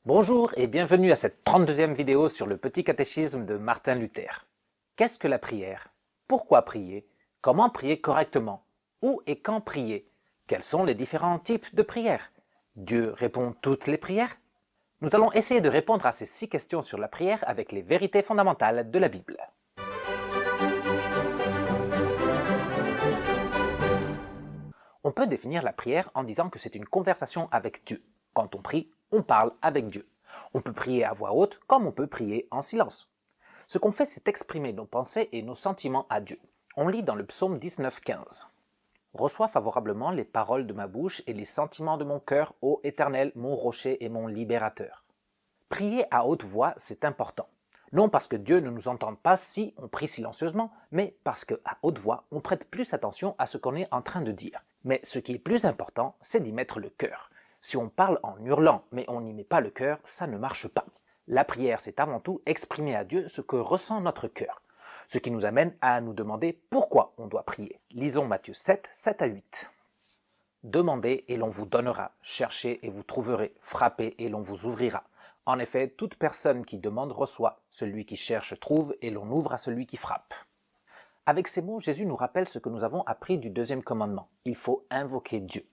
Bonjour et bienvenue à cette 32e vidéo sur le petit catéchisme de Martin Luther. Qu'est-ce que la prière? Pourquoi prier? Comment prier correctement? Où et quand prier? Quels sont les différents types de prières? Dieu répond toutes les prières? Nous allons essayer de répondre à ces 6 questions sur la prière avec les vérités fondamentales de la Bible. On peut définir la prière en disant que c'est une conversation avec Dieu. Quand on prie, on parle avec Dieu. On peut prier à voix haute comme on peut prier en silence. Ce qu'on fait, c'est exprimer nos pensées et nos sentiments à Dieu. On lit dans le psaume 19,15. « Reçois favorablement les paroles de ma bouche et les sentiments de mon cœur, ô Éternel, mon rocher et mon libérateur. » Prier à haute voix, c'est important. Non parce que Dieu ne nous entende pas si on prie silencieusement, mais parce qu'à haute voix, on prête plus attention à ce qu'on est en train de dire. Mais ce qui est plus important, c'est d'y mettre le cœur. Si on parle en hurlant, mais on n'y met pas le cœur, ça ne marche pas. La prière, c'est avant tout exprimer à Dieu ce que ressent notre cœur. Ce qui nous amène à nous demander pourquoi on doit prier. Lisons Matthieu 7, 7 à 8. Demandez et l'on vous donnera, cherchez et vous trouverez, frappez et l'on vous ouvrira. En effet, toute personne qui demande reçoit, celui qui cherche trouve et l'on ouvre à celui qui frappe. Avec ces mots, Jésus nous rappelle ce que nous avons appris du deuxième commandement. Il faut invoquer Dieu.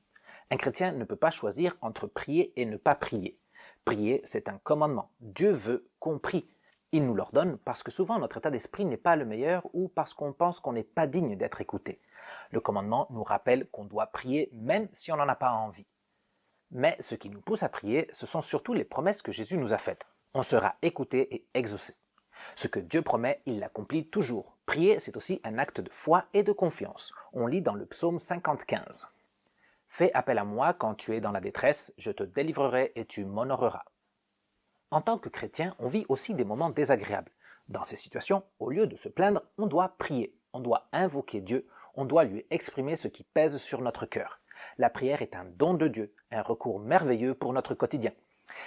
Un chrétien ne peut pas choisir entre prier et ne pas prier. Prier, c'est un commandement. Dieu veut qu'on prie. Il nous l'ordonne parce que souvent notre état d'esprit n'est pas le meilleur ou parce qu'on pense qu'on n'est pas digne d'être écouté. Le commandement nous rappelle qu'on doit prier même si on n'en a pas envie. Mais ce qui nous pousse à prier, ce sont surtout les promesses que Jésus nous a faites. On sera écouté et exaucé. Ce que Dieu promet, il l'accomplit toujours. Prier, c'est aussi un acte de foi et de confiance. On lit dans le psaume 50,15. « Fais appel à moi quand tu es dans la détresse, je te délivrerai et tu m'honoreras. » En tant que chrétien, on vit aussi des moments désagréables. Dans ces situations, au lieu de se plaindre, on doit prier, on doit invoquer Dieu, on doit lui exprimer ce qui pèse sur notre cœur. La prière est un don de Dieu, un recours merveilleux pour notre quotidien.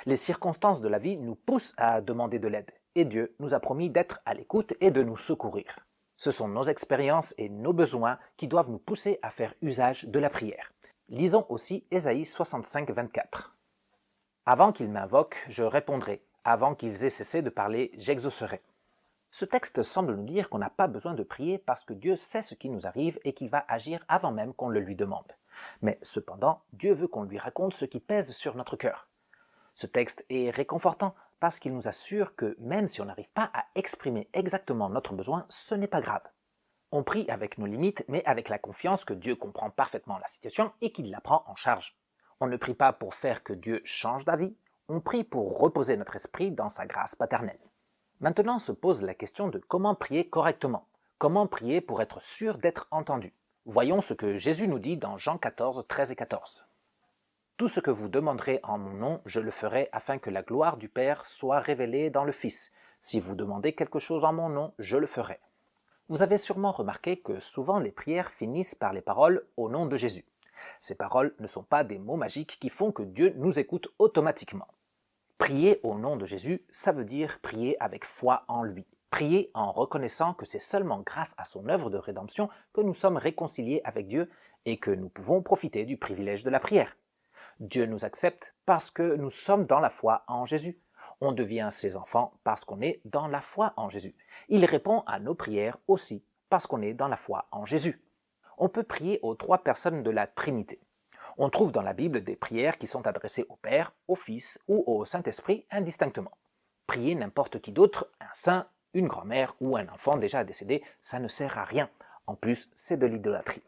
Les circonstances de la vie nous poussent à demander de l'aide, et Dieu nous a promis d'être à l'écoute et de nous secourir. Ce sont nos expériences et nos besoins qui doivent nous pousser à faire usage de la prière. Lisons aussi Ésaïe 65, 24. « Avant qu'ils m'invoquent, je répondrai. Avant qu'ils aient cessé de parler, j'exaucerai. » Ce texte semble nous dire qu'on n'a pas besoin de prier parce que Dieu sait ce qui nous arrive et qu'il va agir avant même qu'on le lui demande. Mais cependant, Dieu veut qu'on lui raconte ce qui pèse sur notre cœur. Ce texte est réconfortant parce qu'il nous assure que même si on n'arrive pas à exprimer exactement notre besoin, ce n'est pas grave. On prie avec nos limites, mais avec la confiance que Dieu comprend parfaitement la situation et qu'il la prend en charge. On ne prie pas pour faire que Dieu change d'avis, on prie pour reposer notre esprit dans sa grâce paternelle. Maintenant se pose la question de comment prier correctement. Comment prier pour être sûr d'être entendu? Voyons ce que Jésus nous dit dans Jean 14, 13 et 14. « Tout ce que vous demanderez en mon nom, je le ferai afin que la gloire du Père soit révélée dans le Fils. Si vous demandez quelque chose en mon nom, je le ferai. » Vous avez sûrement remarqué que souvent les prières finissent par les paroles « au nom de Jésus ». Ces paroles ne sont pas des mots magiques qui font que Dieu nous écoute automatiquement. Prier au nom de Jésus, ça veut dire prier avec foi en lui. Prier en reconnaissant que c'est seulement grâce à son œuvre de rédemption que nous sommes réconciliés avec Dieu et que nous pouvons profiter du privilège de la prière. Dieu nous accepte parce que nous sommes dans la foi en Jésus. On devient ses enfants parce qu'on est dans la foi en Jésus. Il répond à nos prières aussi parce qu'on est dans la foi en Jésus. On peut prier aux 3 personnes de la Trinité. On trouve dans la Bible des prières qui sont adressées au Père, au Fils ou au Saint-Esprit indistinctement. Prier n'importe qui d'autre, un saint, une grand-mère ou un enfant déjà décédé, ça ne sert à rien. En plus, c'est de l'idolâtrie.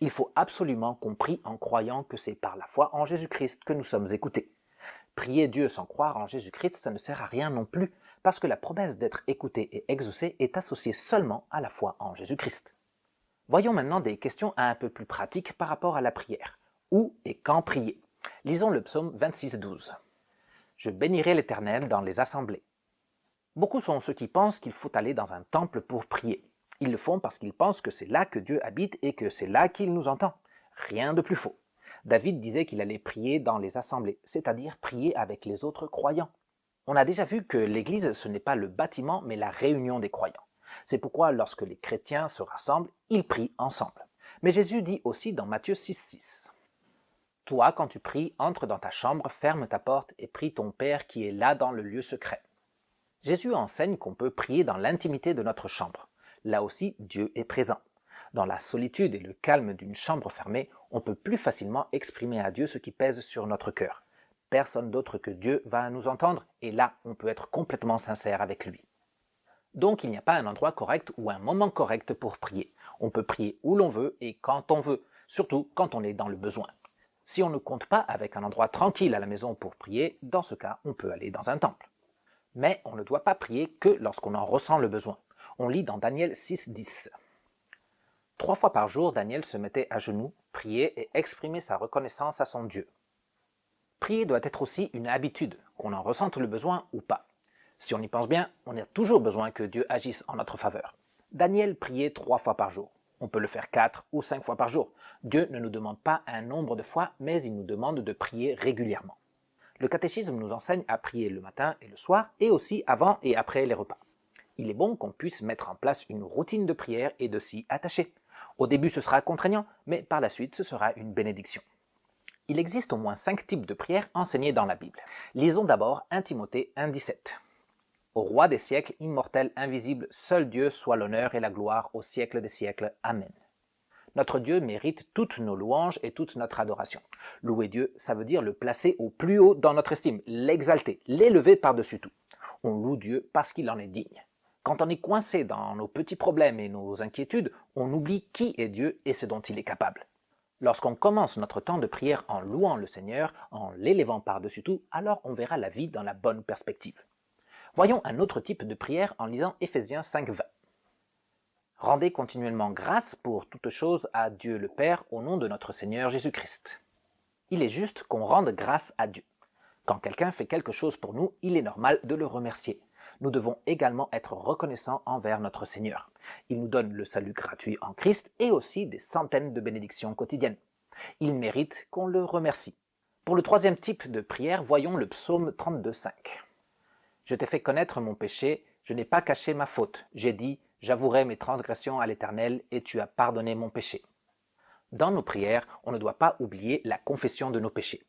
Il faut absolument qu'on prie en croyant que c'est par la foi en Jésus-Christ que nous sommes écoutés. Prier Dieu sans croire en Jésus-Christ, ça ne sert à rien non plus, parce que la promesse d'être écouté et exaucé est associée seulement à la foi en Jésus-Christ. Voyons maintenant des questions un peu plus pratiques par rapport à la prière. Où et quand prier? Lisons le psaume 26, 12. « Je bénirai l'Éternel dans les assemblées. » Beaucoup sont ceux qui pensent qu'il faut aller dans un temple pour prier. Ils le font parce qu'ils pensent que c'est là que Dieu habite et que c'est là qu'il nous entend. Rien de plus faux. David disait qu'il allait prier dans les assemblées, c'est-à-dire prier avec les autres croyants. On a déjà vu que l'Église, ce n'est pas le bâtiment, mais la réunion des croyants. C'est pourquoi lorsque les chrétiens se rassemblent, ils prient ensemble. Mais Jésus dit aussi dans Matthieu 6, 6. « Toi, quand tu pries, entre dans ta chambre, ferme ta porte et prie ton Père qui est là dans le lieu secret. Jésus enseigne qu'on peut prier dans l'intimité de notre chambre. Là aussi, Dieu est présent. Dans la solitude et le calme d'une chambre fermée, on peut plus facilement exprimer à Dieu ce qui pèse sur notre cœur. Personne d'autre que Dieu va nous entendre et là, on peut être complètement sincère avec lui. Donc, il n'y a pas un endroit correct ou un moment correct pour prier. On peut prier où l'on veut et quand on veut, surtout quand on est dans le besoin. Si on ne compte pas avec un endroit tranquille à la maison pour prier, dans ce cas, on peut aller dans un temple. Mais on ne doit pas prier que lorsqu'on en ressent le besoin. On lit dans Daniel 6:10. 3 fois par jour, Daniel se mettait à genoux, priait et exprimait sa reconnaissance à son Dieu. Prier doit être aussi une habitude, qu'on en ressente le besoin ou pas. Si on y pense bien, on a toujours besoin que Dieu agisse en notre faveur. Daniel priait 3 fois par jour. On peut le faire 4 ou 5 fois par jour. Dieu ne nous demande pas un nombre de fois, mais il nous demande de prier régulièrement. Le catéchisme nous enseigne à prier le matin et le soir, et aussi avant et après les repas. Il est bon qu'on puisse mettre en place une routine de prière et de s'y attacher. Au début, ce sera contraignant, mais par la suite, ce sera une bénédiction. Il existe au moins 5 types de prières enseignées dans la Bible. Lisons d'abord 1 Timothée 1:17. Au roi des siècles, immortel, invisible, seul Dieu soit l'honneur et la gloire au siècle des siècles. Amen. Notre Dieu mérite toutes nos louanges et toute notre adoration. Louer Dieu, ça veut dire le placer au plus haut dans notre estime, l'exalter, l'élever par-dessus tout. On loue Dieu parce qu'il en est digne. Quand on est coincé dans nos petits problèmes et nos inquiétudes, on oublie qui est Dieu et ce dont il est capable. Lorsqu'on commence notre temps de prière en louant le Seigneur, en l'élevant par-dessus tout, alors on verra la vie dans la bonne perspective. Voyons un autre type de prière en lisant Éphésiens 5:20. Rendez continuellement grâce pour toutes choses à Dieu le Père au nom de notre Seigneur Jésus-Christ. Il est juste qu'on rende grâce à Dieu. Quand quelqu'un fait quelque chose pour nous, il est normal de le remercier. Nous devons également être reconnaissants envers notre Seigneur. Il nous donne le salut gratuit en Christ et aussi des centaines de bénédictions quotidiennes. Il mérite qu'on le remercie. Pour le troisième type de prière, voyons le psaume 32:5. Je t'ai fait connaître mon péché, je n'ai pas caché ma faute. J'ai dit, j'avouerai mes transgressions à l'Éternel et tu as pardonné mon péché. Dans nos prières, on ne doit pas oublier la confession de nos péchés.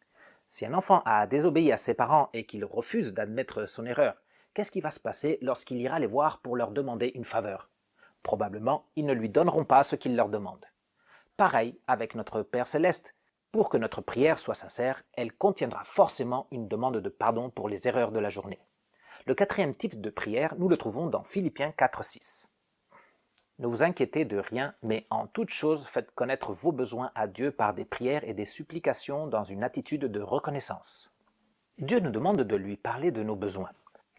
Si un enfant a désobéi à ses parents et qu'il refuse d'admettre son erreur, qu'est-ce qui va se passer lorsqu'il ira les voir pour leur demander une faveur? Probablement, ils ne lui donneront pas ce qu'il leur demande. Pareil avec notre Père Céleste. Pour que notre prière soit sincère, elle contiendra forcément une demande de pardon pour les erreurs de la journée. Le quatrième type de prière, nous le trouvons dans Philippiens 4:6. Ne vous inquiétez de rien, mais en toute chose faites connaître vos besoins à Dieu par des prières et des supplications dans une attitude de reconnaissance. Dieu nous demande de lui parler de nos besoins.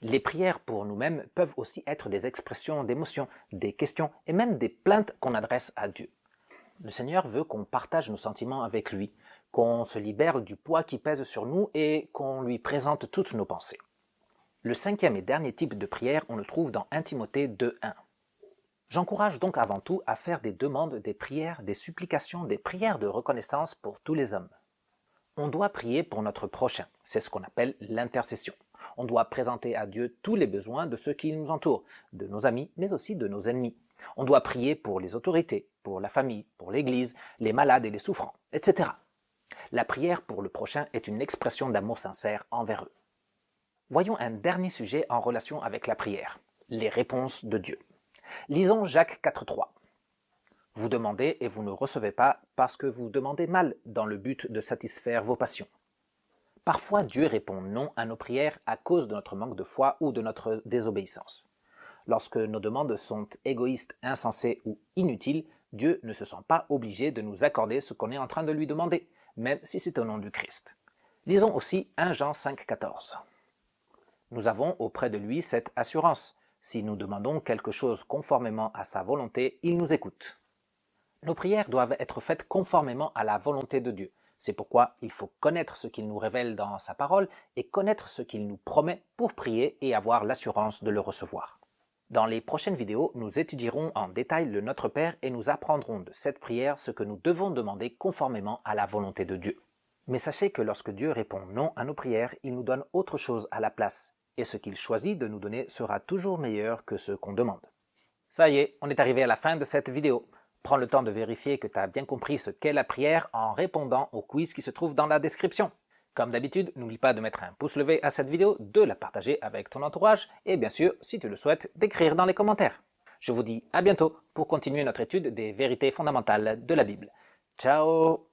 Les prières pour nous-mêmes peuvent aussi être des expressions d'émotions, des questions et même des plaintes qu'on adresse à Dieu. Le Seigneur veut qu'on partage nos sentiments avec lui, qu'on se libère du poids qui pèse sur nous et qu'on lui présente toutes nos pensées. Le cinquième et dernier type de prière, on le trouve dans 1 Timothée 2:1. J'encourage donc avant tout à faire des demandes, des prières, des supplications, des prières de reconnaissance pour tous les hommes. On doit prier pour notre prochain, c'est ce qu'on appelle l'intercession. On doit présenter à Dieu tous les besoins de ceux qui nous entourent, de nos amis, mais aussi de nos ennemis. On doit prier pour les autorités, pour la famille, pour l'Église, les malades et les souffrants, etc. La prière pour le prochain est une expression d'amour sincère envers eux. Voyons un dernier sujet en relation avec la prière, les réponses de Dieu. Lisons Jacques 4:3. Vous demandez et vous ne recevez pas parce que vous demandez mal dans le but de satisfaire vos passions. Parfois, Dieu répond non à nos prières à cause de notre manque de foi ou de notre désobéissance. Lorsque nos demandes sont égoïstes, insensées ou inutiles, Dieu ne se sent pas obligé de nous accorder ce qu'on est en train de lui demander, même si c'est au nom du Christ. Lisons aussi 1 Jean 5:14. Nous avons auprès de lui cette assurance. Si nous demandons quelque chose conformément à sa volonté, il nous écoute. Nos prières doivent être faites conformément à la volonté de Dieu. C'est pourquoi il faut connaître ce qu'il nous révèle dans sa parole et connaître ce qu'il nous promet pour prier et avoir l'assurance de le recevoir. Dans les prochaines vidéos, nous étudierons en détail le Notre Père et nous apprendrons de cette prière ce que nous devons demander conformément à la volonté de Dieu. Mais sachez que lorsque Dieu répond non à nos prières, il nous donne autre chose à la place. Et ce qu'il choisit de nous donner sera toujours meilleur que ce qu'on demande. Ça y est, on est arrivé à la fin de cette vidéo. Prends le temps de vérifier que tu as bien compris ce qu'est la prière en répondant au quiz qui se trouve dans la description. Comme d'habitude, n'oublie pas de mettre un pouce levé à cette vidéo, de la partager avec ton entourage et bien sûr, si tu le souhaites, d'écrire dans les commentaires. Je vous dis à bientôt pour continuer notre étude des vérités fondamentales de la Bible. Ciao!